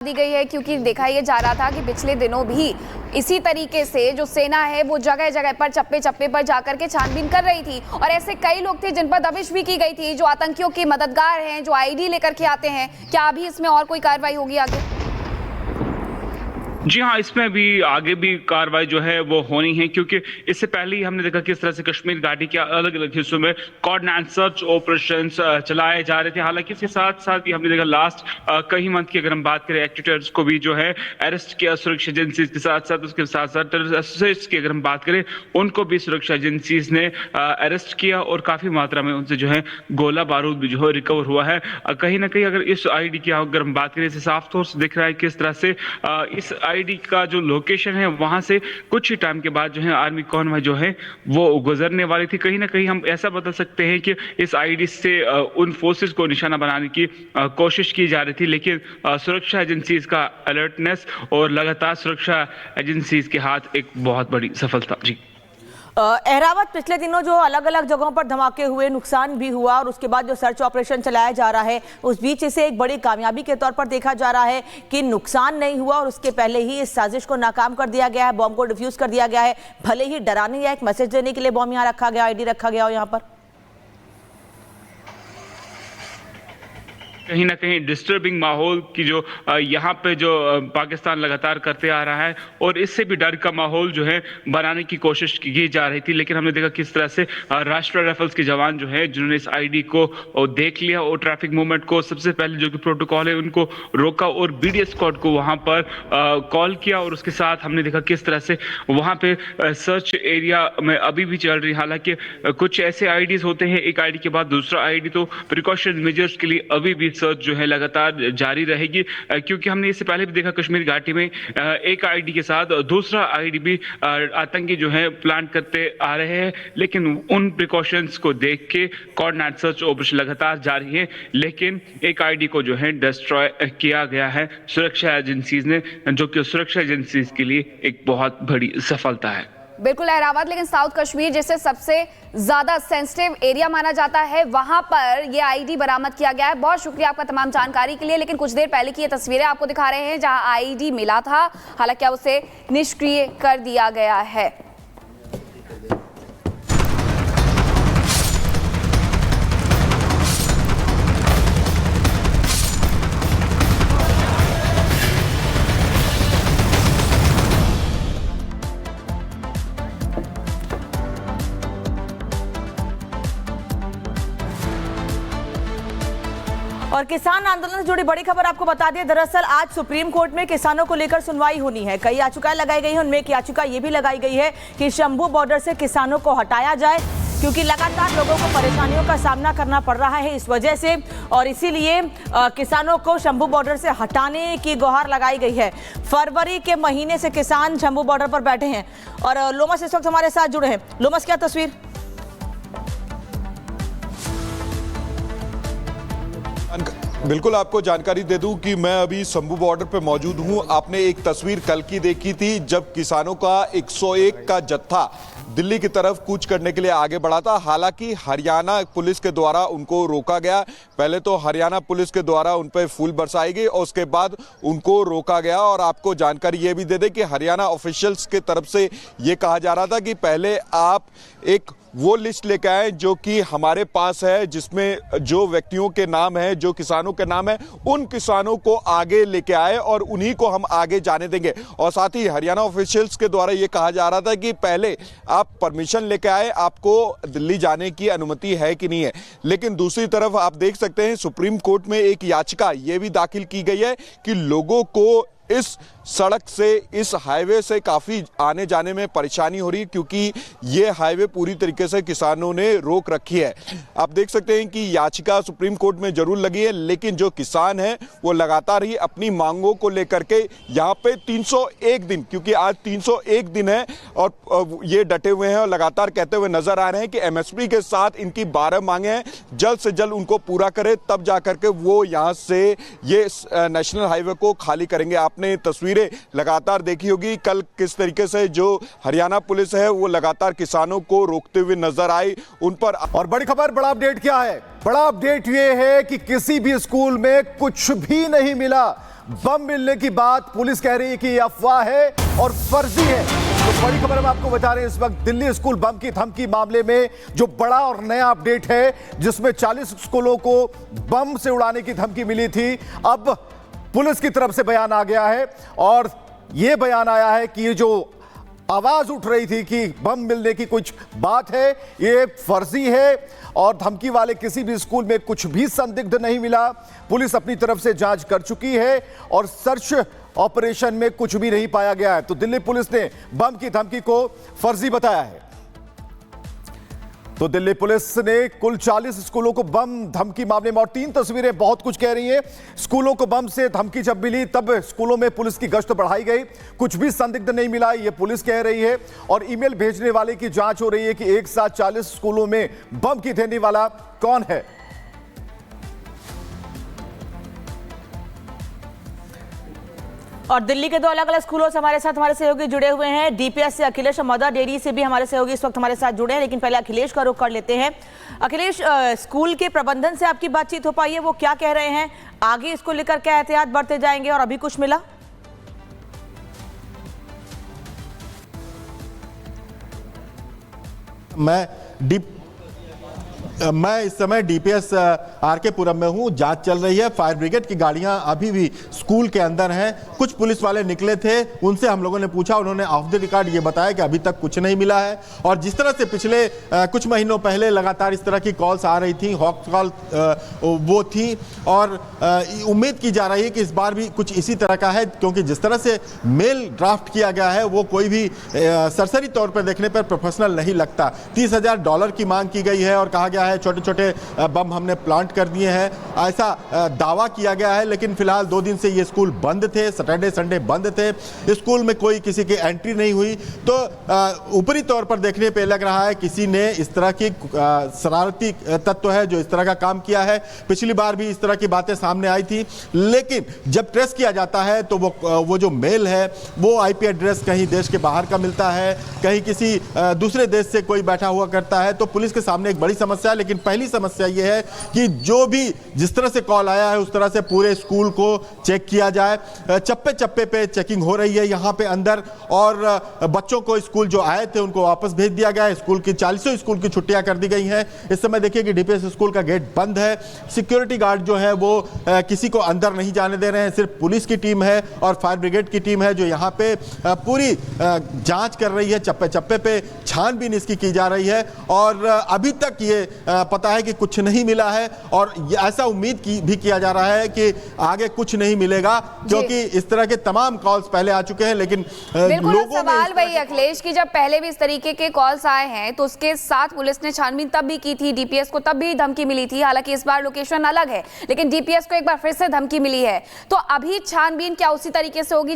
दी गई है, क्योंकि देखा ये जा रहा था कि पिछले दिनों भी इसी तरीके से जो सेना है वो जगह जगह पर चप्पे चप्पे पर जाकर के छानबीन कर रही थी और ऐसे कई लोग थे जिन पर दबिश भी की गई थी, जो आतंकियों के मददगार हैं, जो आईडी लेकर के आते हैं। क्या अभी इसमें और कोई कार्रवाई होगी आगे? जी हाँ, इसमें भी आगे भी कार्रवाई जो है वो होनी है, क्योंकि इससे पहले ही हमने देखा किस तरह से कश्मीर घाटी के अलग अलग हिस्सों में कोऑर्डिनेट सर्च ऑपरेशंस चलाए जा रहे थे। हालांकि इसके साथ साथ ही हमने देखा लास्ट कई मंथ की अगर हम बात करें, एक्टिविटर्स को भी जो है अरेस्ट किया सुरक्षा एजेंसीज के साथ साथ। उसके साथ साथ टेररिस्ट की अगर हम बात करें, उनको भी सुरक्षा एजेंसीज ने अरेस्ट किया और काफी मात्रा में उनसे जो है गोला बारूद भी जो है रिकवर हुआ है। कहीं ना कहीं अगर इस आईडी की अगर हम बात करें, इसे साफ तौर से दिख रहा है किस तरह से इस आईडी का जो लोकेशन है वहां से कुछ ही टाइम के बाद जो है आर्मी कॉन्वॉय जो है वो गुजरने वाली थी। कहीं ना कहीं हम ऐसा बता सकते हैं कि इस आईडी से उन फोर्सेस को निशाना बनाने की कोशिश की जा रही थी, लेकिन सुरक्षा एजेंसीज का अलर्टनेस और लगातार सुरक्षा एजेंसीज के हाथ एक बहुत बड़ी सफलता। जी अहरावत, पिछले दिनों जो अलग अलग जगहों पर धमाके हुए, नुकसान भी हुआ और उसके बाद जो सर्च ऑपरेशन चलाया जा रहा है, उस बीच इसे एक बड़ी कामयाबी के तौर पर देखा जा रहा है कि नुकसान नहीं हुआ और उसके पहले ही इस साजिश को नाकाम कर दिया गया है, बॉम्ब को डिफ्यूज कर दिया गया है। भले ही डराने या एक मैसेज देने के लिए बॉम्ब यहाँ रखा गया, आईडी रखा गया हो यहाँ पर। कहीं ना कहीं डिस्टर्बिंग माहौल की जो यहाँ पे जो पाकिस्तान लगातार करते आ रहा है और इससे भी डर का माहौल जो है बनाने की कोशिश की जा रही थी। लेकिन हमने देखा किस तरह से राष्ट्रीय राइफल्स के जवान जो है जिन्होंने इस आईडी को देख लिया और ट्रैफिक मूवमेंट को सबसे पहले जो कि प्रोटोकॉल है उनको रोका और बीडीएस स्क्वाड को वहां पर कॉल किया और उसके साथ हमने देखा किस तरह से वहां पे सर्च एरिया में अभी भी चल रही। हालांकि कुछ ऐसे आईडीज होते हैं, एक आईडी के बाद दूसरा आईडी, तो प्रिकॉशन मेजर्स के लिए अभी भी सर्च जो है लगातार जारी रहेगी, क्योंकि हमने इससे पहले भी देखा कश्मीर घाटी में एक आईडी के साथ दूसरा आईडी भी आतंकी जो है प्लान करते आ रहे हैं। लेकिन उन प्रिकॉशंस को देख के कोऑर्डिनेट सर्च ऑपरेशन लगातार जारी है, लेकिन एक आईडी को जो है डिस्ट्रॉय किया गया है सुरक्षा एजेंसीज ने, जो कि सुरक्षा एजेंसीज के लिए एक बहुत बड़ी सफलता है। बिल्कुल अहरावत, लेकिन साउथ कश्मीर जिसे सबसे ज्यादा सेंसिटिव एरिया माना जाता है, वहां पर ये आईडी बरामद किया गया है। बहुत शुक्रिया आपका तमाम जानकारी के लिए। लेकिन कुछ देर पहले की ये तस्वीरें आपको दिखा रहे हैं जहां आईडी मिला था, हालांकि अब उसे निष्क्रिय कर दिया गया है। और किसान आंदोलन से जुड़ी बड़ी खबर आपको बता दें, दरअसल आज सुप्रीम कोर्ट में किसानों को लेकर सुनवाई होनी है। कई याचिकाएं लगाई गई हैं, उनमें एक याचिका ये भी लगाई गई है कि शंभू बॉर्डर से किसानों को हटाया जाए, क्योंकि लगातार लोगों को परेशानियों का सामना करना पड़ रहा है इस वजह से, और इसीलिए किसानों को शंभू बॉर्डर से हटाने की गुहार लगाई गई है। फरवरी के महीने से किसान शंभू बॉर्डर पर बैठे हैं और लोमस इस वक्त हमारे साथ जुड़े हैं। लोमस, क्या तस्वीर? बिल्कुल, आपको जानकारी दे दूं कि मैं अभी शंभू बॉर्डर पे मौजूद हूं। आपने एक तस्वीर कल की देखी थी जब किसानों का 101 का जत्था दिल्ली की तरफ कूच करने के लिए आगे बढ़ा था। हालांकि हरियाणा पुलिस के द्वारा उनको रोका गया। पहले तो हरियाणा पुलिस के द्वारा उन पर फूल बरसाई गई और उसके बाद उनको रोका गया। और आपको जानकारी ये भी दे दें कि हरियाणा ऑफिशियल्स के तरफ से ये कहा जा रहा था कि पहले आप एक वो लिस्ट लेके आए जो कि हमारे पास है, जिसमें जो व्यक्तियों के नाम है, जो किसानों के नाम है, उन किसानों को आगे लेके आए और उन्हीं को हम आगे जाने देंगे। और साथ ही हरियाणा ऑफिशियल्स के द्वारा ये कहा जा रहा था कि पहले आप परमिशन लेके आए, आपको दिल्ली जाने की अनुमति है कि नहीं है। लेकिन दूसरी तरफ आप देख सकते हैं सुप्रीम कोर्ट में एक याचिका ये भी दाखिल की गई है कि लोगों को इस सड़क से, इस हाईवे से काफ़ी आने जाने में परेशानी हो रही है, क्योंकि ये हाईवे पूरी तरीके से किसानों ने रोक रखी है। आप देख सकते हैं कि याचिका सुप्रीम कोर्ट में जरूर लगी है, लेकिन जो किसान हैं वो लगातार ही अपनी मांगों को लेकर के यहाँ पे 301 दिन, क्योंकि आज 301 दिन है, और ये डटे हुए हैं और लगातार कहते हुए नजर आ रहे हैं कि एमएसपी के साथ इनकी 12 मांगे हैं, जल्द से जल्द उनको पूरा करे, तब जा करके वो यहाँ से ये नेशनल हाईवे को खाली करेंगे। आपने तस्वीरें लगातार देखी होगी कल किस तरीके से जो हरियाणा पुलिस है वो लगातार किसानों को रोकते हुए नजर आई उन पर। और बड़ी खबर, बड़ा अपडेट क्या है? बड़ा अपडेट ये है कि किसी भी स्कूल में कुछ भी नहीं मिला। बम मिलने की बात पुलिस कह रही है कि ये अफवाह है और फर्जी है। तो बड़ी खबर हम आपको बता रहे हैं, इस वक्त दिल्ली स्कूल बम की धमकी मामले में जो बड़ा और नया अपडेट है, जिसमें 40 स्कूलों को बम से उड़ाने की धमकी मिली थी, अब पुलिस की तरफ से बयान आ गया है और यह बयान आया है कि ये जो आवाज उठ रही थी कि बम मिलने की कुछ बात है, ये फर्जी है और धमकी वाले किसी भी स्कूल में कुछ भी संदिग्ध नहीं मिला। पुलिस अपनी तरफ से जांच कर चुकी है और सर्च ऑपरेशन में कुछ भी नहीं पाया गया है। तो दिल्ली पुलिस ने बम की धमकी को फर्जी बताया है। तो दिल्ली पुलिस ने कुल 40 स्कूलों को बम धमकी मामले में, और 3 तस्वीरें बहुत कुछ कह रही हैं। स्कूलों को बम से धमकी जब मिली तब स्कूलों में पुलिस की गश्त बढ़ाई गई, कुछ भी संदिग्ध नहीं मिला, ये पुलिस कह रही है। और ईमेल भेजने वाले की जांच हो रही है कि एक साथ 40 स्कूलों में बम की देने वाला कौन है। और दिल्ली के 2 अलग अलग स्कूलों से हमारे साथ हमारे सहयोगी जुड़े हुए हैं। डीपीएस से अखिलेश और मदर डेयरी से भी हमारे सहयोगी इस वक्त हमारे साथ जुड़े हैं, लेकिन पहले अखिलेश का रुख कर लेते हैं। अखिलेश, स्कूल के प्रबंधन से आपकी बातचीत हो पाई है, वो क्या कह रहे हैं, आगे इसको लेकर क्या एहतियात बरते जाएंगे और अभी कुछ मिला? मैं इस समय डीपीएस आरके पुरम में हूं। जांच चल रही है। फायर ब्रिगेड की गाड़ियां अभी भी स्कूल के अंदर हैं। कुछ पुलिस वाले निकले थे, उनसे हम लोगों ने पूछा, उन्होंने ऑफ द रिकॉर्ड ये बताया कि अभी तक कुछ नहीं मिला है। और जिस तरह से पिछले कुछ महीनों पहले लगातार इस तरह की कॉल्स आ रही थी, हॉक कॉल वो थी, और उम्मीद की जा रही है कि इस बार भी कुछ इसी तरह का है, क्योंकि जिस तरह से मेल ड्राफ्ट किया गया है वो कोई भी सरसरी तौर पर देखने पर प्रोफेशनल नहीं लगता। $30,000 की मांग की गई है और कहा गया है छोटे छोटे बम हमने प्लांट कर दिए हैं, ऐसा दावा किया गया है। लेकिन फिलहाल 2 दिन से ये स्कूल बंद थे, सैटरडे संडे बंद थे, स्कूल में कोई किसी की एंट्री नहीं हुई। तो ऊपरी तौर पर देखने पे लग रहा है किसी ने इस तरह की शरारती तत्व है जो इस तरह का काम किया है। पिछली बार भी इस तरह की बातें सामने आई थी, लेकिन जब ट्रेस किया जाता है तो वो जो मेल है वो आईपी एड्रेस कहीं देश के बाहर का मिलता है, कहीं किसी दूसरे देश से कोई बैठा हुआ करता है। तो पुलिस के सामने एक बड़ी समस्या है। लेकिन पहली समस्या यह है कि जो भी जिस तरह से कॉल आया है उस तरह से पूरे स्कूल को चेक किया जाए। चप्पे चप्पे पे चेकिंग हो रही है यहाँ पे अंदर, और बच्चों को स्कूल जो आए थे उनको वापस भेज दिया गया है। स्कूल की 40 स्कूल की छुट्टियां कर दी गई हैं। इस समय देखिए कि डीपीएस स्कूल का गेट बंद है। सिक्योरिटी गार्ड जो है वो किसी को अंदर नहीं जाने दे रहे हैं। सिर्फ पुलिस की टीम है और फायर ब्रिगेड की टीम है जो यहाँ पे पूरी जांच कर रही है। चप्पे चप्पे पे छानबीन इसकी की जा रही है और अभी तक ये पता है कि कुछ नहीं मिला है, और ऐसा उम्मीद भी किया जा रहा है कि आगे कुछ नहीं मिलेगा, क्योंकि इस तरह के तमाम कॉल्स पहले आ चुके हैं। लेकिन बिल्कुल सवाल वही अखिलेश की, जब पहले भी इस तरीके के कॉल्स आए हैं तो उसके साथ पुलिस ने छानबीन तब भी की थी, डीपीएस को तब भी धमकी मिली थी। हालांकि इस बार लोकेशन अलग है, लेकिन डीपीएस को एक बार फिर से धमकी मिली है। तो अभी छानबीन क्या उसी तरीके से होगी